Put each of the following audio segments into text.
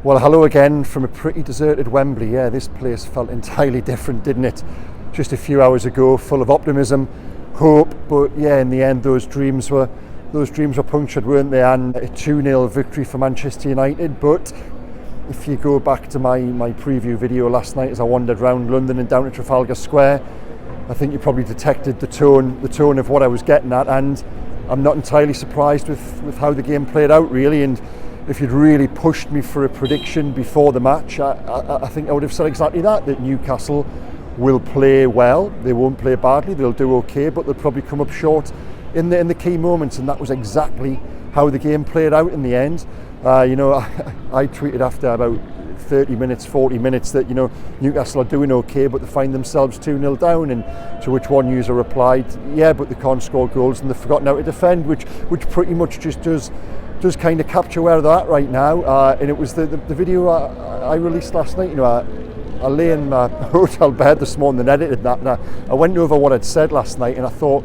Well, hello again from a pretty deserted Wembley. Yeah, this place felt entirely different, didn't it? Just a few hours ago, full of optimism, hope, but yeah, in the end, those dreams were punctured, weren't they? And a 2-0 victory for Manchester United. But if you go back to my preview video last night as I wandered around London and down to Trafalgar Square, I think you probably detected the tone of what I was getting at, and I'm not entirely surprised with how the game played out, really. And if you'd really pushed me for a prediction before the match, I think I would have said exactly that Newcastle will play well. They won't play badly, they'll do okay, but they'll probably come up short in the key moments, and that was exactly how the game played out in the end. I tweeted after about 30 minutes, 40 minutes that, Newcastle are doing okay, but they find themselves 2-0 down, and to which one user replied, yeah, but they can't score goals and they've forgotten how to defend, which pretty much just does kind of capture where they're at right now. And it was the video I released last night. I lay in my hotel bed this morning and edited that, and I went over what I'd said last night, and I thought,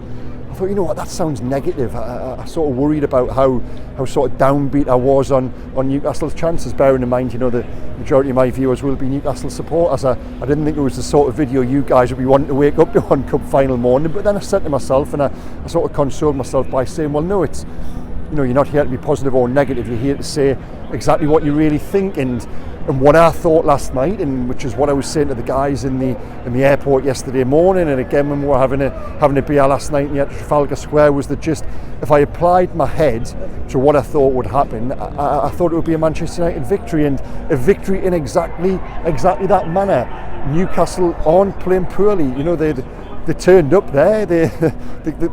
you know what, that sounds negative. I sort of worried about how sort of downbeat I was on Newcastle's chances, bearing in mind, the majority of my viewers will be Newcastle supporters. I didn't think it was the sort of video you guys would be wanting to wake up to on Cup final morning, but then I said to myself, and I sort of consoled myself by saying, well, no, it's, you're not here to be positive or negative, you're here to say exactly what you really think. And what I thought last night, and which is what I was saying to the guys in the airport yesterday morning, and again when we were having a beer last night at Trafalgar Square, was that just if I applied my head to what I thought would happen, I thought it would be a Manchester United victory, and a victory in exactly that manner. Newcastle aren't playing poorly. They turned up there. They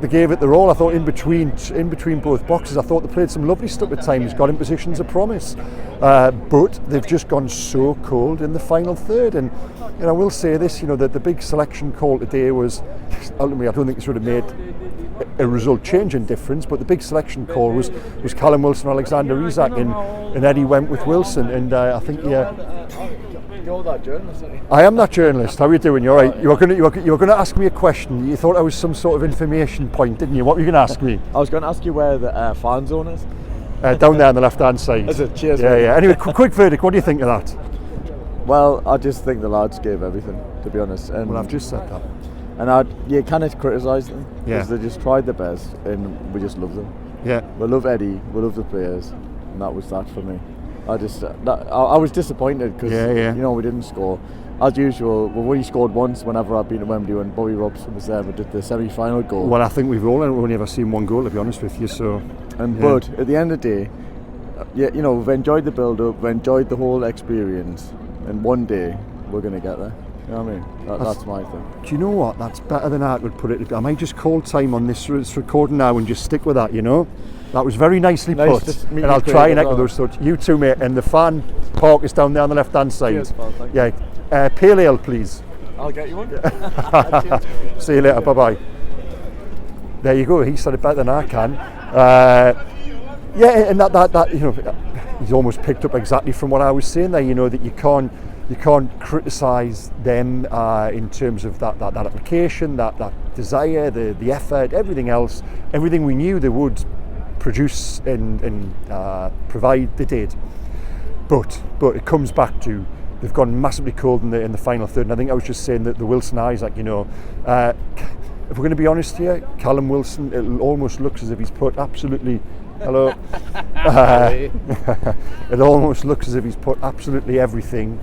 gave it their all. I thought in between both boxes, I thought they played some lovely stuff at times, got in positions of promise. But they've just gone so cold in the final third. And I will say this, that the big selection call today was, ultimately, I don't think it should have made a result changing difference, but the big selection call was Callum Wilson, Alexander Isak, and Eddie went with Wilson. And I think, yeah. You're that journalist, aren't you? I am that journalist. How are you doing? You're right. You were going to ask me a question. You thought I was some sort of information point, didn't you? What were you going to ask me? I was going to ask you where the fan zone is. Down there on the left-hand side. Is it? Cheers. Yeah, yeah. Anyway, quick verdict. What do you think of that? Well, I just think the lads gave everything, to be honest. And well, I've just said that. And you cannot criticise them because they just tried their best, and we just love them. Yeah. We love Eddie. We love the players, and that was that for me. I was disappointed because we didn't score. As usual, we've only scored once whenever I've been at Wembley, when Bobby Robson was there, but did the semi-final goal. Well, I think we've only ever seen one goal, to be honest with you. So, but at the end of the day, we've enjoyed the build-up, we've enjoyed the whole experience, and one day we're going to get there. You know what I mean? That's my thing. Do you know what? That's better than I could put it. I might just call time on this recording now and just stick with that. That was very nicely put, and I'll try and echo those thoughts. You too, mate. And the fan park is down there on the left-hand side. Cheers, pal, thank you. Pale ale, please. I'll get you one. See you later. Bye-bye. There you go. He said it better than I can. And that he's almost picked up exactly from what I was saying there. That you can't criticise them in terms of that application, that desire, the effort, everything else, everything we knew they would produce and provide, they did. But it comes back to they've gone massively cold in the final third. And I think I was just saying that the Wilson Isak, if we're going to be honest here, Callum Wilson, it almost looks as if he's put absolutely hello. It almost looks as if he's put absolutely everything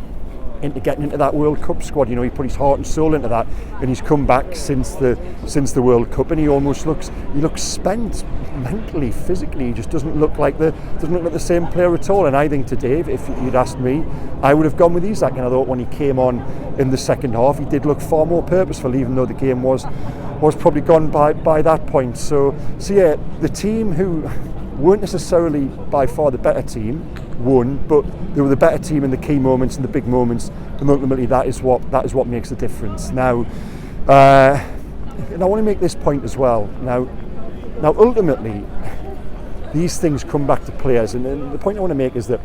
into getting into that World Cup squad. He put his heart and soul into that, and he's come back since the World Cup, and he looks spent mentally, physically. He just doesn't look like the same player at all. And I think today, if you'd asked me, I would have gone with Isak. And I thought when he came on in the second half, he did look far more purposeful, even though the game was probably gone by that point. So yeah, the team who weren't necessarily by far the better team won, but they were the better team in the key moments and the big moments, and ultimately that is what makes the difference. Now, and I want to make this point as well. Now ultimately, these things come back to players, and the point I want to make is that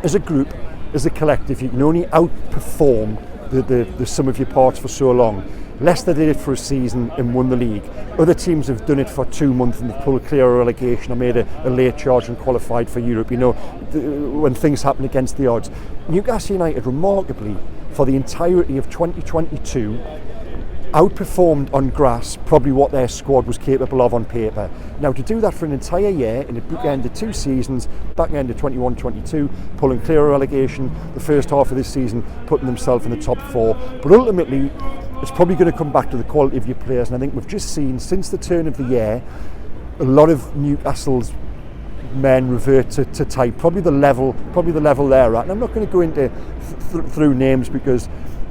as a group, as a collective, you can only outperform the sum of your parts for so long. Leicester did it for a season and won the league. Other teams have done it for 2 months and they've pulled clear of relegation or made a late charge and qualified for Europe, when things happen against the odds. Newcastle United, remarkably, for the entirety of 2022, outperformed on grass probably what their squad was capable of on paper. Now, to do that for an entire year in a bookended 2 seasons, back end of 21-22, pulling clear of relegation, the first half of this season putting themselves in the top 4, but ultimately it's probably going to come back to the quality of your players. And I think we've just seen since the turn of the year a lot of Newcastle's men revert to type, probably the level they're at. And I'm not going to go into through names because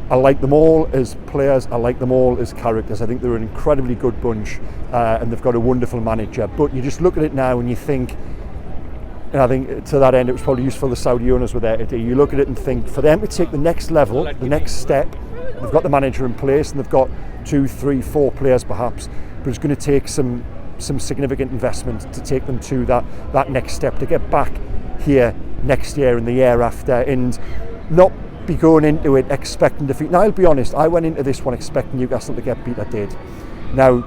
I like them all as players, I like them all as characters. I think they're an incredibly good bunch and they've got a wonderful manager. But you just look at it now and you think, and I think to that end it was probably useful the Saudi owners were there today, you look at it and think, for them to take the next level, the next step, they've got the manager in place and they've got 2, 3, 4 players perhaps, but it's going to take some significant investment to take them to that next step, to get back here next year and the year after, and not be going into it expecting defeat. Now, I'll be honest, I went into this one expecting Newcastle to get beat. I did. Now,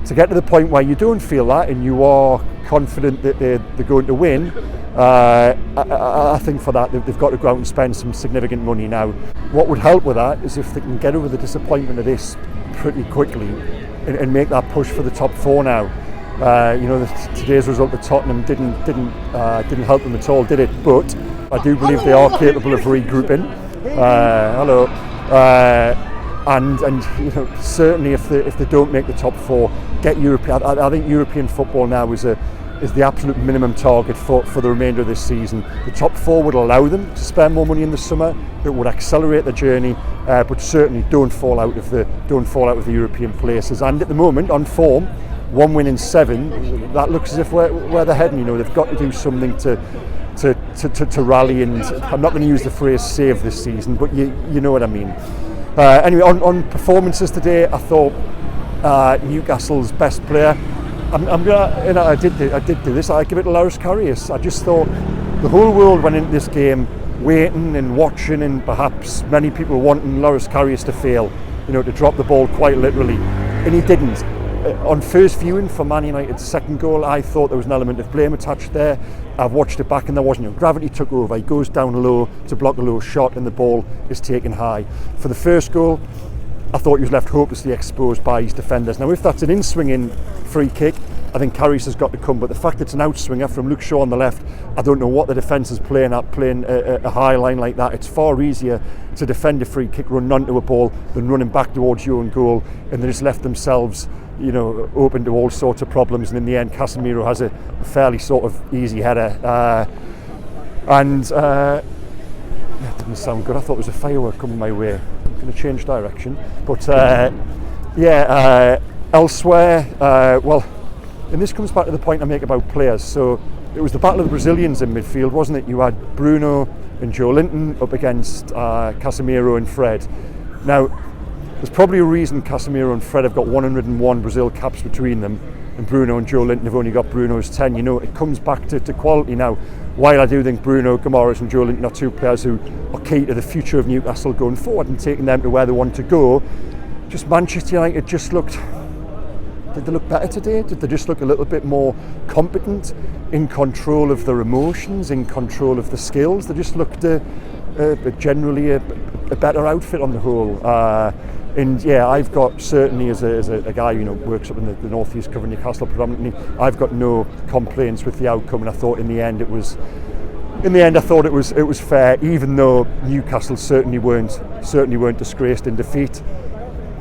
to get to the point where you don't feel that and you are confident that they're going to win, I think for that they've got to go out and spend some significant money. Now, what would help with that is if they can get over the disappointment of this pretty quickly and make that push for the top 4 now. Today's result at Tottenham didn't help them at all, did it? But I do believe they are capable of regrouping. And certainly if they don't make the top 4, get European. I think European football now is the absolute minimum target for the remainder of this season. The top 4 would allow them to spend more money in the summer. It would accelerate the journey, but certainly don't fall out of the European places. And at the moment, on form, 1 win in 7, that looks as if where they're heading. They've got to do something to rally, and I'm not going to use the phrase save this season, but you know what I mean. Anyway, on performances today, I thought Newcastle's best player, I did do this, I give it to Loris Karius. I just thought the whole world went into this game waiting and watching, and perhaps many people wanting Loris Karius to fail, to drop the ball quite literally, and he didn't. On first viewing for Man United's second goal, I thought there was an element of blame attached there. I've watched it back and there wasn't. Gravity took over. He goes down low to block a low shot and the ball is taken high. For the first goal, I thought he was left hopelessly exposed by his defenders. Now, if that's an in-swinging free kick, I think Karius has got to come. But the fact it's an outswinger from Luke Shaw on the left, I don't know what the defence is playing a high line like that. It's far easier to defend a free kick, run onto a ball, than running back towards your own goal, and they just left themselves open to all sorts of problems. And in the end, Casemiro has a fairly sort of easy header. That didn't sound good. I thought it was a firework coming my way. I'm going to change direction. But elsewhere, and this comes back to the point I make about players. So it was the battle of the Brazilians in midfield, wasn't it? You had Bruno and Joe Linton up against Casemiro and Fred. Now, there's probably a reason Casemiro and Fred have got 101 Brazil caps between them, and Bruno and Joe Linton have only got Bruno's 10. It comes back to quality now. While I do think Bruno Guimaraes and Joe Linton are 2 players who are key to the future of Newcastle going forward and taking them to where they want to go, just Manchester United just looked... Did they look better today? Did they just look a little bit more competent, in control of their emotions, in control of the skills? They just looked generally a better outfit on the whole. And yeah, I've got, certainly as a guy who works up in the northeast covering Newcastle predominantly, I've got no complaints with the outcome, and I thought in the end I thought it was fair, even though Newcastle certainly weren't disgraced in defeat.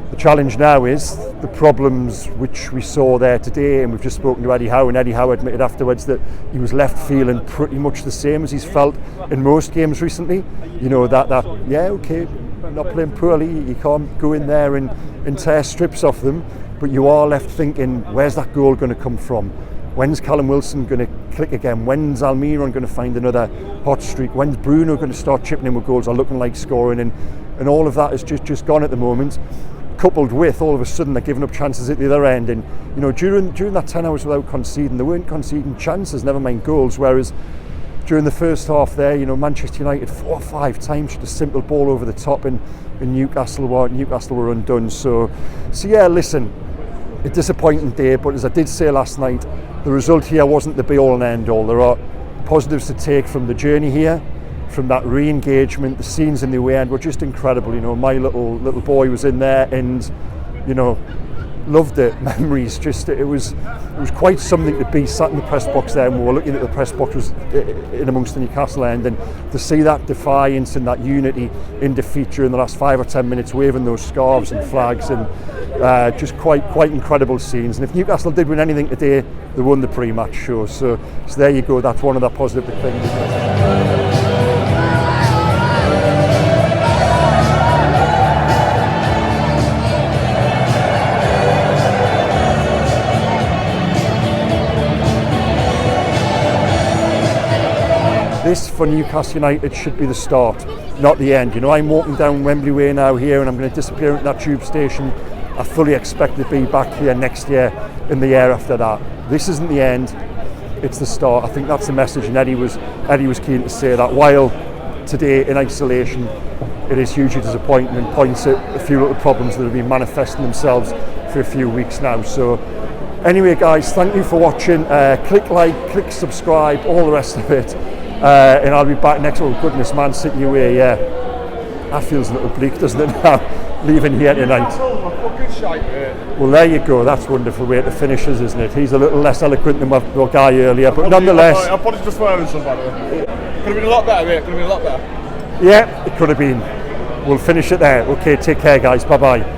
The challenge now is the problems which we saw there today, and we've just spoken to Eddie Howe, and Eddie Howe admitted afterwards that he was left feeling pretty much the same as he's felt in most games recently. Not playing poorly, you can't go in there and tear strips off them, but you are left thinking, where's that goal going to come from? When's Callum Wilson going to click again? When's Almiron going to find another hot streak? When's Bruno going to start chipping in with goals or looking like scoring? And all of that is just gone at the moment, coupled with all of a sudden they're giving up chances at the other end. And during that 10 hours without conceding, they weren't conceding chances, never mind goals, whereas during the first half there, you know, Manchester United 4 or 5 times, just a simple ball over the top, and Newcastle were undone. So yeah, listen, a disappointing day, but as I did say last night, the result here wasn't the be all and end all. There are positives to take from the journey here, from that re-engagement. The scenes in the away end were just incredible. You know, my little boy was in there, and you know, loved it. Memories, just it was quite something to be sat in the press box there, and we were looking at the press box was in amongst the Newcastle end, and to see that defiance and that unity in defeat during the last 5 or 10 minutes, waving those scarves and flags, and just quite incredible scenes. And if Newcastle did win anything today, they won the pre-match show. So there you go. That's one of the positive things. This for Newcastle United should be the start, not the end. You know, I'm walking down Wembley Way now here, and I'm going to disappear into that tube station. I fully expect to be back here next year and the year after that. This isn't the end, it's the start. I think that's the message, and Eddie was keen to say that. While today in isolation it is hugely disappointing and points at a few little problems that have been manifesting themselves for a few weeks now. So anyway guys, thank you for watching. Click like, click subscribe, all the rest of it. And I'll be back next. Oh goodness, Man City away, yeah. That feels a little bleak, doesn't it now, leaving here tonight. Well, there you go, that's a wonderful way to finish us, isn't it? He's a little less eloquent than our guy earlier, but nonetheless. I apologise for swearing some, by the way. Could have been a lot better, mate. Could have been a lot better. Yeah, it could have been. We'll finish it there. Okay, take care guys, bye-bye.